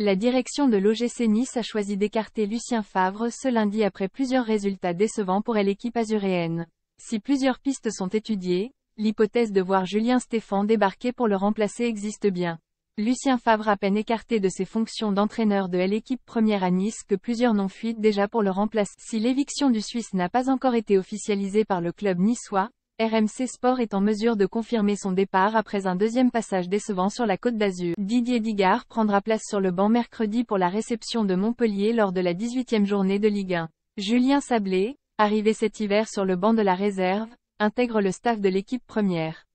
La direction de l'OGC Nice a choisi d'écarter Lucien Favre ce lundi après plusieurs résultats décevants pour l'équipe azuréenne. Si plusieurs pistes sont étudiées, l'hypothèse de voir Julien Stéphan débarquer pour le remplacer existe bien. Lucien Favre à peine écarté de ses fonctions d'entraîneur de l'équipe première à Nice que plusieurs noms fuitent déjà pour le remplacer. Si l'éviction du Suisse n'a pas encore été officialisée par le club niçois, RMC Sport est en mesure de confirmer son départ après un deuxième passage décevant sur la Côte d'Azur. Didier Digard prendra place sur le banc mercredi pour la réception de Montpellier lors de la 18e journée de Ligue 1. Julien Sablé, arrivé cet hiver sur le banc de la réserve, intègre le staff de l'équipe première.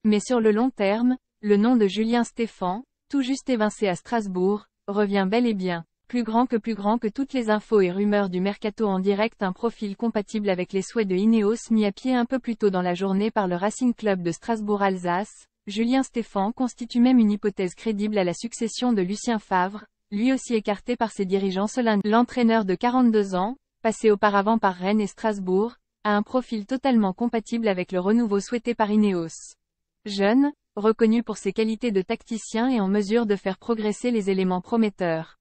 Mais sur le long terme, le nom de Julien Stéphan, tout juste évincé à Strasbourg, revient bel et bien. Plus grand que toutes les infos et rumeurs du mercato en direct, un profil compatible avec les souhaits de Ineos mis à pied un peu plus tôt dans la journée par le Racing Club de Strasbourg-Alsace, Julien Stéphan constitue même une hypothèse crédible à la succession de Lucien Favre, lui aussi écarté par ses dirigeants ce lundi. L'entraîneur de 42 ans, passé auparavant par Rennes et Strasbourg, a un profil totalement compatible avec le renouveau souhaité par Ineos. Jeune, reconnu pour ses qualités de tacticien et en mesure de faire progresser les éléments prometteurs.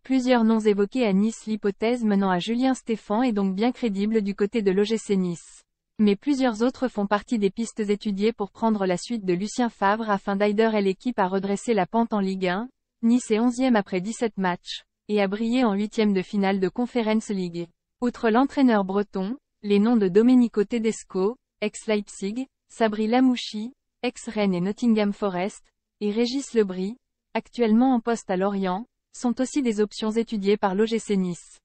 Plusieurs noms évoqués à Nice, l'hypothèse menant à Julien Stéphan est donc bien crédible du côté de l'OGC Nice. Mais plusieurs autres font partie des pistes étudiées pour prendre la suite de Lucien Favre afin d'aider l'équipe à redresser la pente en Ligue 1. Nice est 11e après 17 matchs, et a brillé en 8e de finale de Conference League. Outre l'entraîneur breton, les noms de Domenico Tedesco, ex-Leipzig, Sabri Lamouchi, ex-Rennes et Nottingham Forest, et Régis Lebris, actuellement en poste à Lorient, sont aussi des options étudiées par l'OGC Nice.